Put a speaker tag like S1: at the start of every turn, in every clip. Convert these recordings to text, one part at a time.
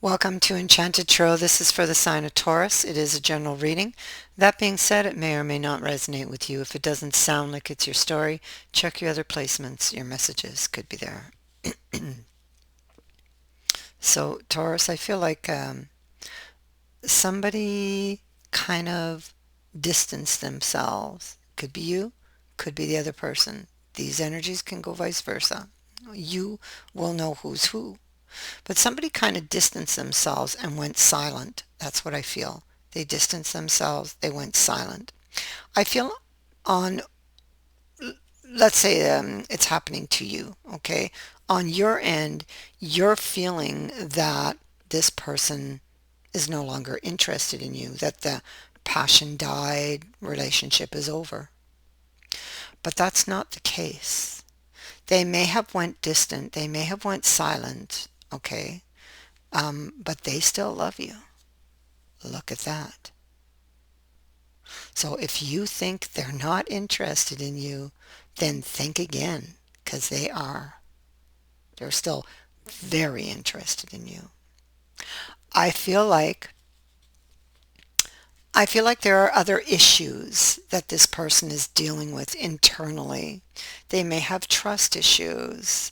S1: Welcome to Enchanted Tarot. This is for the sign of Taurus. It is a general reading. That being said, it may or may not resonate with you. If it doesn't sound like it's your story, check your other placements. Your messages could be there. So, Taurus, I feel like somebody kind of distanced themselves. Could be you, could be the other person. These energies can go vice versa. You will know who's who. But somebody kind of distanced themselves and went silent. That's what I feel. They distanced themselves, they went silent. I feel on, let's say it's happening to you, okay? On your end, you're feeling that this person is no longer interested in you, that the passion died, relationship is over. But that's not the case. They may have went distant, they may have went silent, okay? But they still love you. Look at that. So if you think they're not interested in you, then think again, because they are. They're still very interested in you. I feel like I feel like there are other issues that this person is dealing with internally. They may have trust issues.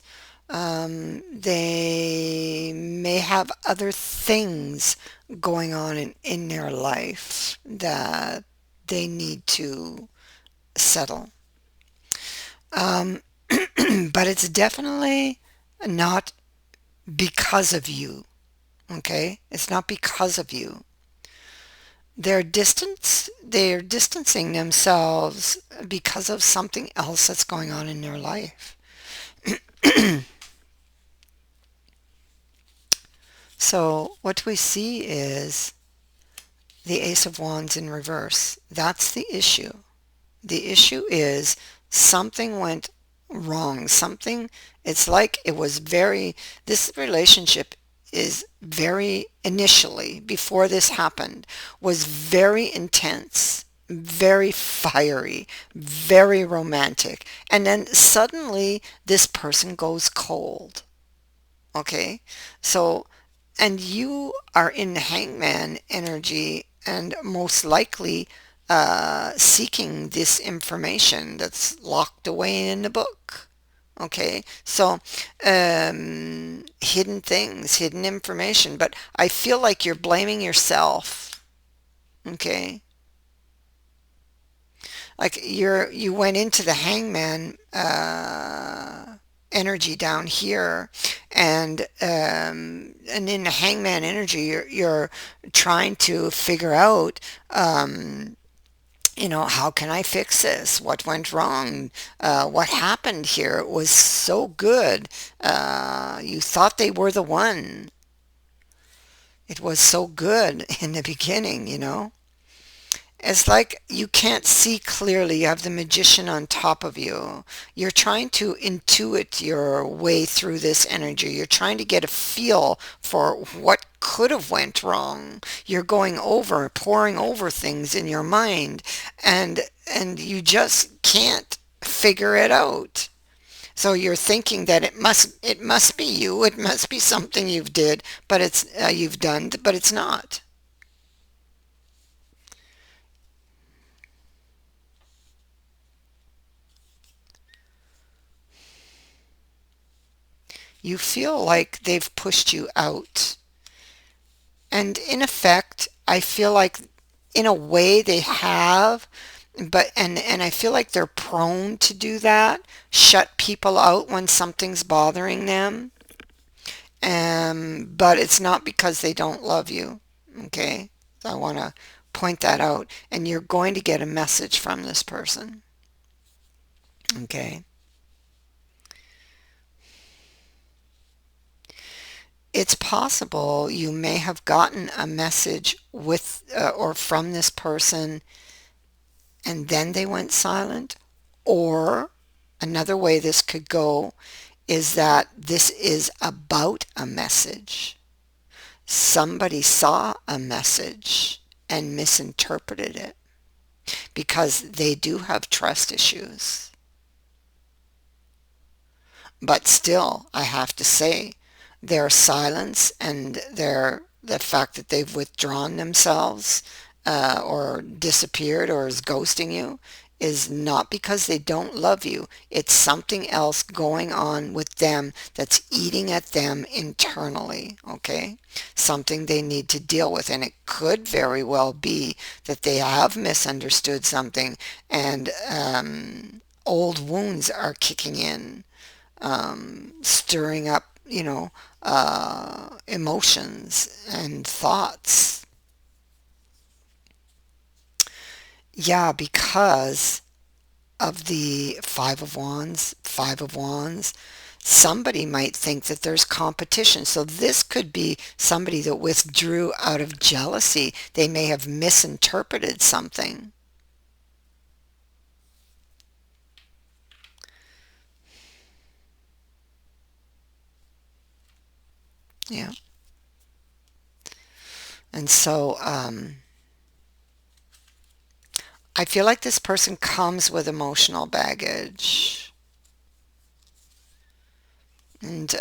S1: They may have other things going on in their life that they need to settle. Um, but it's definitely not because of you, okay? It's not because of you. They're distancing themselves because of something else that's going on in their life. So what we see is the Ace of Wands in reverse. That's the issue. The issue is something went wrong. It's like it was this relationship is very initially, before this happened, was very intense, very fiery, very romantic. And then suddenly this person goes cold. Okay? So, and you are in the hangman energy and most likely seeking this information that's locked away in the book. Okay, so hidden things, hidden information, but I feel like you're blaming yourself. Okay, like you went into the hangman energy down here, and in the hangman energy you're trying to figure out how can I fix this? What went wrong? What happened here? It was so good. You thought they were the one. It was so good in the beginning. It's like you can't see clearly. You have the magician on top of you. You're trying to intuit your way through this energy. You're trying to get a feel for what could have went wrong. You're pouring over things in your mind, and you just can't figure it out. So you're thinking that it must be you. It must be something you've done, but it's not. You feel like they've pushed you out. And in effect, I feel like in a way they have, but and I feel like they're prone to do that, shut people out when something's bothering them. But it's not because they don't love you. Okay? So I want to point that out. And you're going to get a message from this person. Okay? It's possible you may have gotten a message with or from this person and then they went silent. Or another way this could go is that this is about a message. Somebody saw a message and misinterpreted it because they do have trust issues. But still, I have to say, their silence and the fact that they've withdrawn themselves or disappeared or is ghosting you is not because they don't love you. It's something else going on with them that's eating at them internally, okay? Something they need to deal with. And it could very well be that they have misunderstood something and old wounds are kicking in, stirring up, emotions and thoughts. Yeah, because of the Five of Wands, somebody might think that there's competition. So this could be somebody that withdrew out of jealousy. They may have misinterpreted something. Yeah. And so I feel like this person comes with emotional baggage. And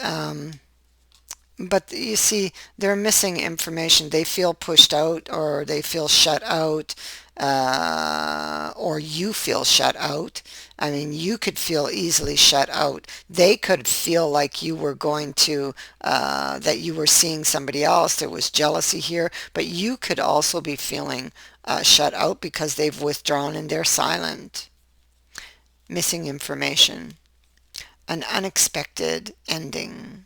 S1: but you see, they're missing information. They feel pushed out or they feel shut out, or you feel shut out. I mean, you could feel easily shut out. They could feel like you were going to, that you were seeing somebody else. There was jealousy here, but you could also be feeling shut out because they've withdrawn and they're silent. Missing information. An unexpected ending.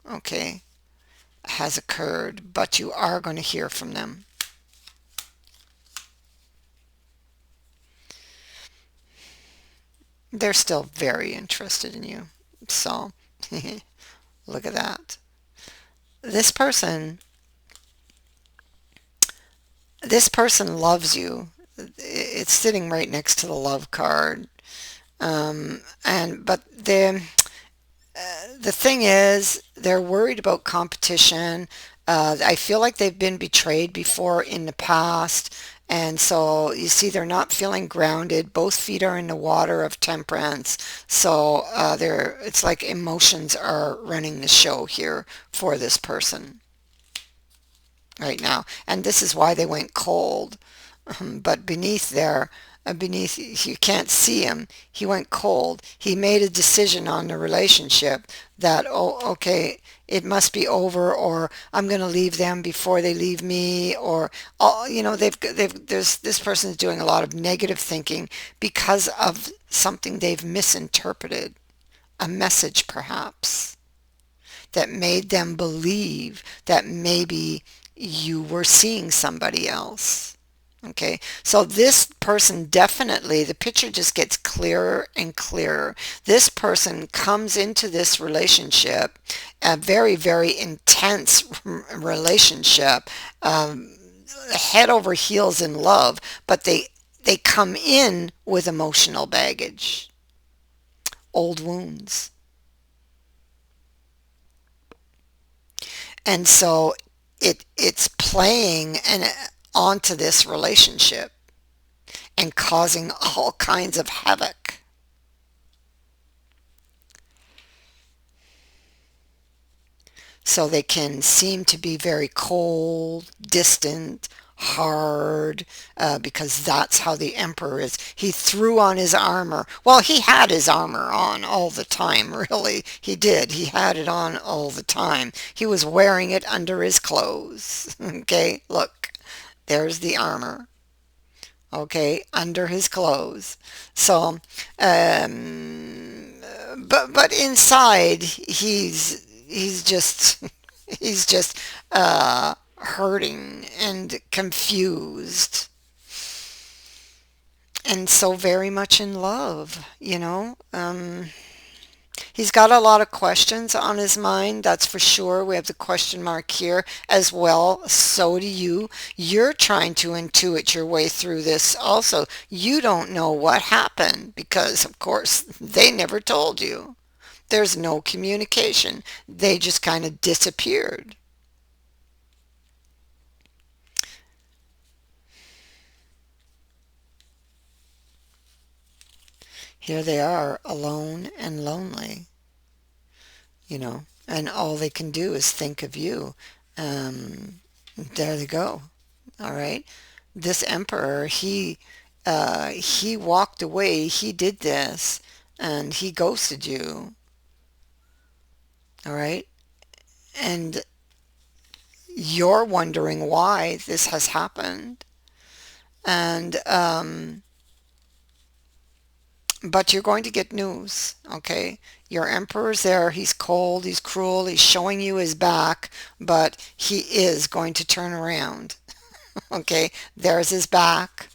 S1: Okay, has occurred, but you are going to hear from them. They're still very interested in you. So, look at that. This person, this person loves you. It's sitting right next to the love card. But the thing is, they're worried about competition. I feel like they've been betrayed before in the past. And so you see, they're not feeling grounded. Both feet are in the water of temperance. So it's like emotions are running the show here for this person right now. And this is why they went cold. But beneath there, beneath, you can't see him. He went cold. He made a decision on the relationship that, oh, okay, it must be over, or I'm going to leave them before they leave me, or, oh, there's this person is doing a lot of negative thinking because of something they've misinterpreted, a message perhaps that made them believe that maybe you were seeing somebody else. Okay, so this person definitely, the picture just gets clearer and clearer. This person comes into this relationship, a very, very intense relationship, head over heels in love, but they come in with emotional baggage, old wounds. And so it's playing onto this relationship and causing all kinds of havoc. So they can seem to be very cold, distant, hard, because that's how the emperor is. He threw on his armor. Well, he had his armor on all the time, really. He did. He had it on all the time. He was wearing it under his clothes. Okay, look, there's the armor. Okay, under his clothes. So, but inside he's just he's just hurting and confused and so very much in love. He's got a lot of questions on his mind, that's for sure. We have the question mark here as well. So do you. You're trying to intuit your way through this also. You don't know what happened because, of course, they never told you. There's no communication. They just kind of disappeared. Here they are, alone and lonely. and all they can do is think of you. There they go. All right. This emperor, he walked away. He did this, and he ghosted you. All right. And you're wondering why this has happened. And but you're going to get news. Okay. Your emperor's there. He's cold. He's cruel. He's showing you his back, but he is going to turn around. Okay. There's his back.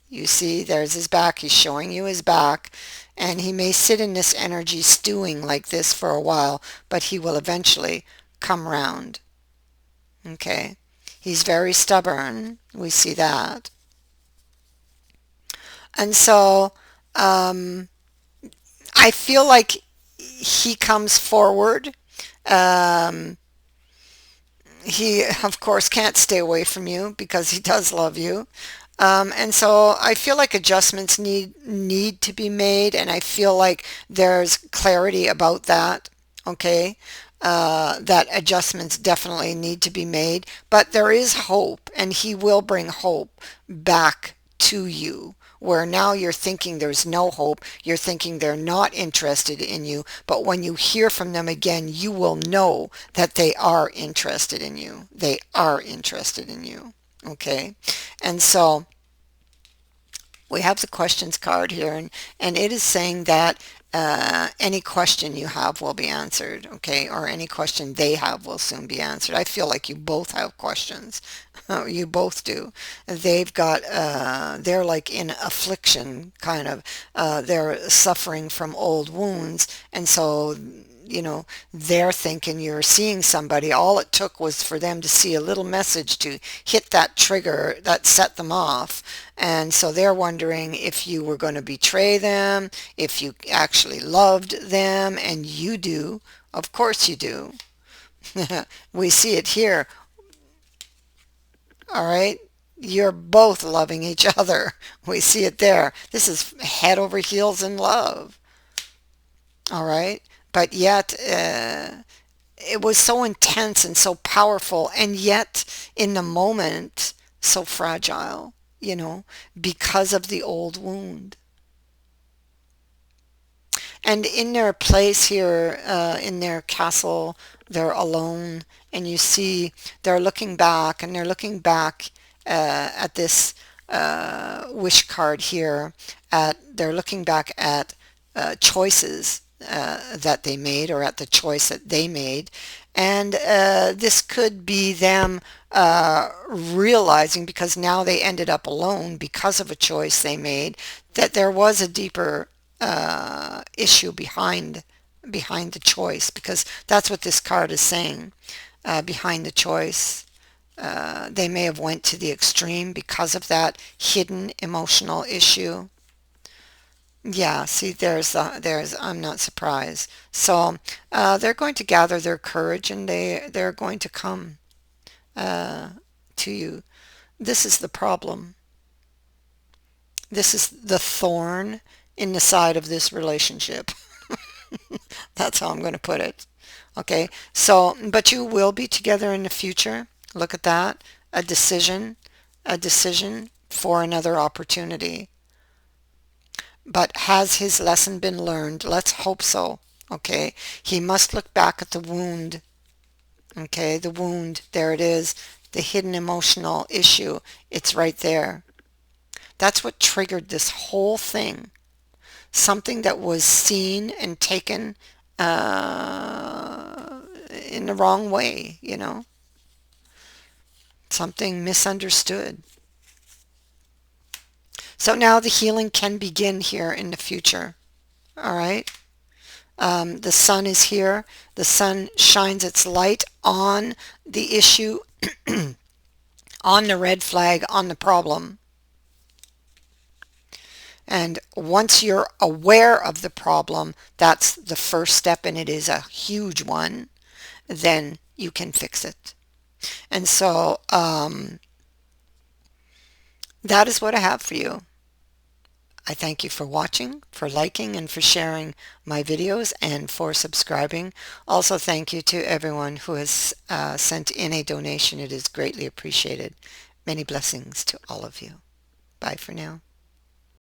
S1: You see, there's his back. He's showing you his back. And he may sit in this energy stewing like this for a while, but he will eventually come round. Okay. He's very stubborn. We see that. And so I feel like he comes forward. Um, he, of course, can't stay away from you because he does love you. And so I feel like adjustments need to be made, and I feel like there's clarity about that. Okay, that adjustments definitely need to be made, but there is hope, and he will bring hope back to you. Where now you're thinking there's no hope, you're thinking they're not interested in you, but when you hear from them again, you will know that they are interested in you. They are interested in you. Okay, and so we have the questions card here, and it is saying that any question you have will be answered, okay, or any question they have will soon be answered. I feel like you both have questions. You both do. They've got, they're like in affliction, kind of. They're suffering from old wounds, and so they're thinking you're seeing somebody. All it took was for them to see a little message to hit that trigger that set them off. And so they're wondering if you were going to betray them, if you actually loved them, and you do. Of course you do. We see it here. All right. You're both loving each other. We see it there. This is head over heels in love. All right. But yet, it was so intense and so powerful, and yet in the moment so fragile, because of the old wound. And in their place here, in their castle, they're alone, and you see they're looking back, and they're looking back at this wish card here. They're looking back at choices that they made, or at the choice that they made. And this could be them realizing, because now they ended up alone because of a choice they made, that there was a deeper issue behind the choice, because that's what this card is saying. Behind the choice, they may have went to the extreme because of that hidden emotional issue. Yeah, see, there's I'm not surprised. So they're going to gather their courage, and they're going to come uh, to you. This is the problem. This is the thorn in the side of this relationship. That's how I'm going to put it. Okay, so, but you will be together in the future. Look at that. A decision, a decision for another opportunity. But has his lesson been learned? Let's hope so. Okay, he must look back at the wound. Okay, the wound, there it is. The hidden emotional issue, it's right there. That's what triggered this whole thing. Something that was seen and taken in the wrong way. Something misunderstood. So now the healing can begin here in the future. All right. The sun is here. The sun shines its light on the issue, on the red flag, on the problem. And once you're aware of the problem, that's the first step, and it is a huge one, then you can fix it. And so that is what I have for you. I thank you for watching, for liking, and for sharing my videos, and for subscribing. Also, thank you to everyone who has sent in a donation. It is greatly appreciated. Many blessings to all of you. Bye for now.